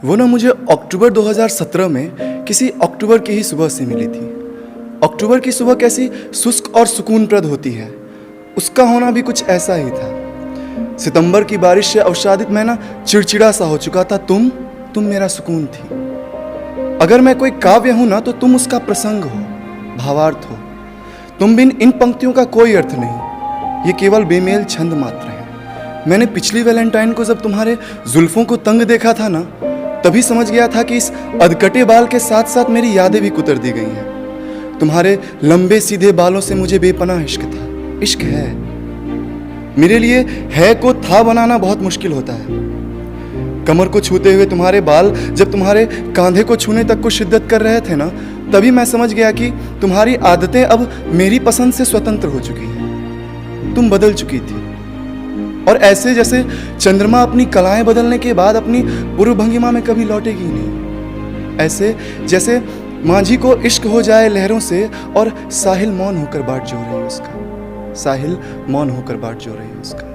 वो ना मुझे अक्टूबर 2017 में किसी अक्टूबर की ही सुबह से मिली थी। अक्टूबर की सुबह कैसी शुष्क और सुकूनप्रद होती है, उसका होना भी कुछ ऐसा ही था। सितंबर की बारिश से अवसादित मैं ना चिड़चिड़ा सा हो चुका था। तुम मेरा सुकून थी। अगर मैं कोई काव्य हूं ना तो तुम उसका प्रसंग हो, भावार्थ हो। तुम बिन इन पंक्तियों का कोई अर्थ नहीं, ये केवल बेमेल छंद मात्र है। मैंने पिछली वैलेंटाइन को जब तुम्हारे जुल्फों को तंग देखा था ना, तभी समझ गया था कि इस अधकटे बाल के साथ साथ मेरी यादें भी कुतर दी गई हैं। तुम्हारे लंबे सीधे बालों से मुझे बेपनाह इश्क था। इश्क है मेरे लिए, है को था बनाना बहुत मुश्किल होता है। कमर को छूते हुए तुम्हारे बाल जब तुम्हारे कांधे को छूने तक को शिद्दत कर रहे थे ना, तभी मैं समझ गया कि तुम्हारी आदतें अब मेरी पसंद से स्वतंत्र हो चुकी हैं। तुम बदल चुकी थी, और ऐसे जैसे चंद्रमा अपनी कलाएं बदलने के बाद अपनी पूर्व भंगिमा में कभी लौटेगी नहीं। ऐसे जैसे मांझी को इश्क हो जाए लहरों से और साहिल मौन होकर बाट जो रही है उसका। साहिल मौन होकर बाट जो रही है उसका।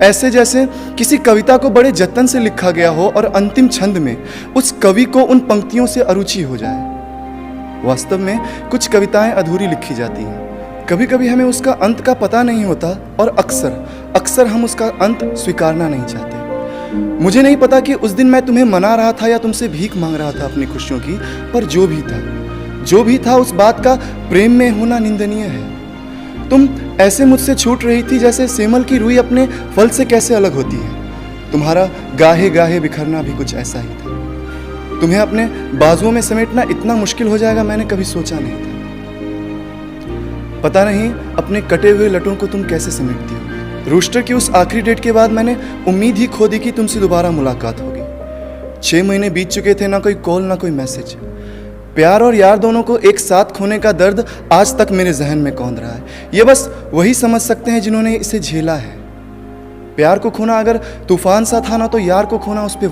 ऐसे जैसे किसी कविता को बड़े जतन से लिखा गया हो और अंतिम छंद में उस कवि को उन पंक्तियों से अरुचि हो जाए। वास्तव में कुछ कविताएं अधूरी लिखी जाती हैं। कभी कभी हमें उसका अंत का पता नहीं होता, और अक्सर हम उसका अंत स्वीकारना नहीं चाहते। मुझे नहीं पता कि उस दिन मैं तुम्हें मना रहा था या तुमसे भीख मांग रहा था अपनी खुशियों की, पर जो भी था उस बात का प्रेम में होना निंदनीय है। तुम ऐसे मुझसे छूट रही थी जैसे सेमल की रुई अपने फल से कैसे अलग होती है। तुम्हारा गाहे गाहे बिखरना भी कुछ ऐसा ही था। तुम्हें अपने बाजुओं में समेटना इतना मुश्किल हो जाएगा मैंने कभी सोचा नहीं था। पता नहीं अपने कटे हुए लटों को तुम कैसे समेटती हो। रूस्टर की उस आखिरी डेट के बाद मैंने उम्मीद ही खो दी कि तुमसे दोबारा मुलाकात होगी। 6 महीने बीत चुके थे, ना कोई कॉल ना कोई मैसेज। प्यार और यार दोनों को एक साथ खोने का दर्द आज तक मेरे जहन में कौंध रहा है। ये बस वही समझ सकते हैं जिन्होंने इसे झेला है। प्यार को खोना अगर तूफान सा था ना, तो यार को खोना उस पे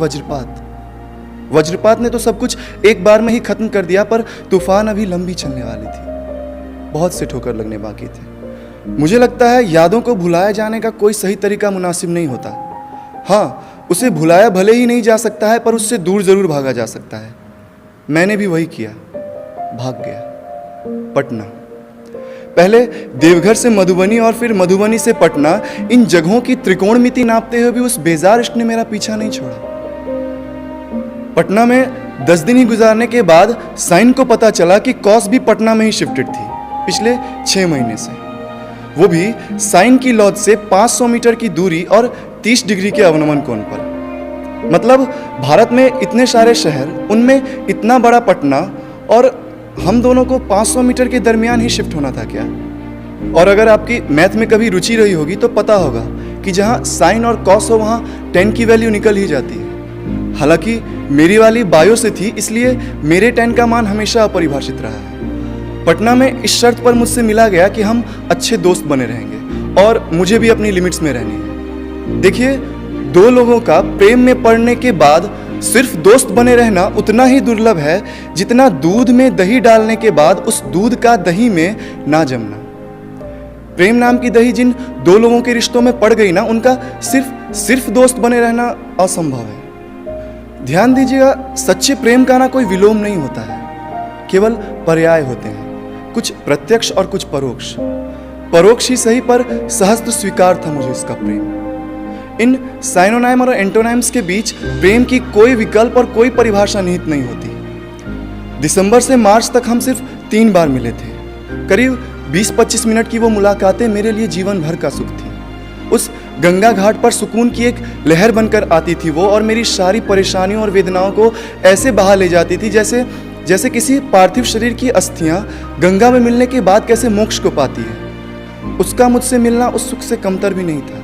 वज्रपात ने तो सब कुछ एक बार में ही खत्म कर दिया, पर तूफान अभी लंबी चलने वाली थी। बहुत से ठोकर लगने बाकी थे। मुझे लगता है यादों को भुलाया जाने का कोई सही तरीका मुनासिब नहीं होता। हाँ, उसे भुलाया भले ही नहीं जा सकता है, पर उससे दूर जरूर भागा जा सकता है। मैंने भी वही किया, भाग गया पटना। पहले देवघर से मधुबनी और फिर मधुबनी से पटना, इन जगहों की त्रिकोणमिति नापते हुए भी उस बेजार इश्क ने मेरा पीछा नहीं छोड़ा। पटना में 10 दिन ही गुजारने के बाद साइन को पता चला कि कॉस भी पटना में ही शिफ्टेड थी पिछले 6 महीने से। वो भी साइन की लॉज से 500 मीटर की दूरी और 30 डिग्री के अवनमन कोण पर। मतलब भारत में इतने सारे शहर, उनमें इतना बड़ा पटना, और हम दोनों को 500 मीटर के दरमियान ही शिफ्ट होना था क्या? और अगर आपकी मैथ में कभी रुचि रही होगी तो पता होगा कि जहाँ साइन और कॉस हो वहाँ tan की वैल्यू निकल ही जाती है। हालांकि मेरी वाली बायो से थी, इसलिए मेरे tan का मान हमेशा अपरिभाषित रहा है। पटना में इस शर्त पर मुझसे मिला गया कि हम अच्छे दोस्त बने रहेंगे और मुझे भी अपनी लिमिट्स में रहनी है। देखिए, 2 लोगों का प्रेम में पड़ने के बाद सिर्फ दोस्त बने रहना उतना ही दुर्लभ है जितना दूध में दही डालने के बाद उस दूध का दही में ना जमना। प्रेम नाम की दही जिन 2 लोगों के रिश्तों में पड़ गई ना, उनका सिर्फ दोस्त बने रहना असंभव है। ध्यान दीजिएगा, सच्चे प्रेम का ना कोई विलोम नहीं होता है, केवल पर्याय होते हैं, कुछ प्रत्यक्ष और कुछ परोक्ष ही सही, पर सहस्त्र स्वीकार था मुझे इसका प्रेम। इन साइनोनाइम और एंटोनाइम्स के बीच प्रेम की कोई विकल्प और कोई परिभाषा निहित नहीं होती। दिसंबर से मार्च तक हम सिर्फ 3 बार मिले थे। करीब 20-25 मिनट की वो मुलाकातें मेरे लिए जीवन भर का सुख थी। उस गंगा घाट पर सुकून की एक लहर बनकर आती थी वो, और मेरी सारी परेशानियों और वेदनाओं को ऐसे बहा ले जाती थी जैसे किसी पार्थिव शरीर की अस्थियां गंगा में मिलने के बाद कैसे मोक्ष को पाती है। उसका मुझसे मिलना उस सुख से कमतर भी नहीं था।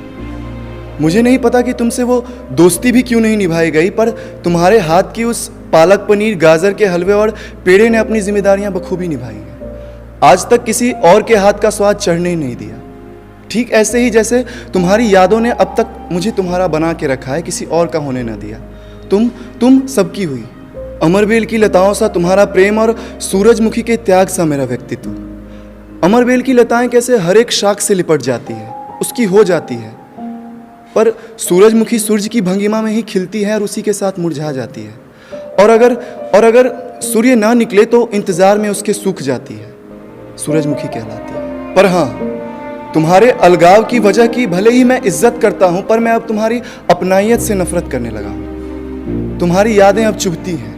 मुझे नहीं पता कि तुमसे वो दोस्ती भी क्यों नहीं निभाई गई, पर तुम्हारे हाथ की उस पालक पनीर, गाजर के हलवे और पेड़े ने अपनी जिम्मेदारियां बखूबी निभाई हैं। आज तक किसी और के हाथ का स्वाद चढ़ने ही नहीं दिया। ठीक ऐसे ही जैसे तुम्हारी यादों ने अब तक मुझे तुम्हारा बना के रखा है, किसी और का होने न दिया। तुम सबकी हुई। अमरबेल की लताओं सा तुम्हारा प्रेम और सूरजमुखी के त्याग सा मेरा व्यक्तित्व। अमरबेल की लताएं कैसे हर एक शाख से लिपट जाती है, उसकी हो जाती है, पर सूरजमुखी सूर्य की भंगिमा में ही खिलती है और उसी के साथ मुरझा जाती है। और अगर सूर्य ना निकले तो इंतज़ार में उसके सूख जाती है, सूरजमुखी कहलाती है। पर हाँ, तुम्हारे अलगाव की वजह की भले ही मैं इज्जत करता हूँ, पर मैं अब तुम्हारी अपनाइयत से नफरत करने लगा हूँ। तुम्हारी यादें अब चुभती हैं।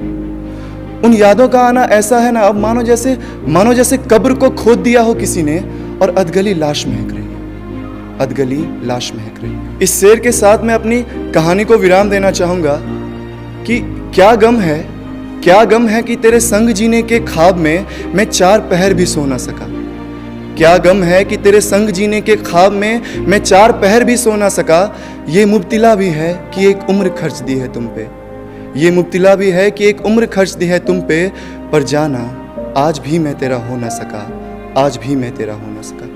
उन यादों का आना ऐसा है ना, अब मानो जैसे कब्र को खोद दिया हो किसी ने और अधगली लाश महक रही है, अधगली लाश महक रही है। इस शेर के साथ मैं अपनी कहानी को विराम देना चाहूँगा कि क्या गम है कि तेरे संग जीने के ख्वाब में मैं 4 पहर भी सो ना सका। क्या गम है कि तेरे संग जीने के ख्वाब में मैं 4 पहर भी सो ना सका। ये मुब्तिला भी है कि एक उम्र खर्च दी है तुम पे, ये मुब्तिला भी है कि एक उम्र खर्च दी है तुम पे। पर जाना आज भी मैं तेरा हो ना सका, आज भी मैं तेरा हो ना सका।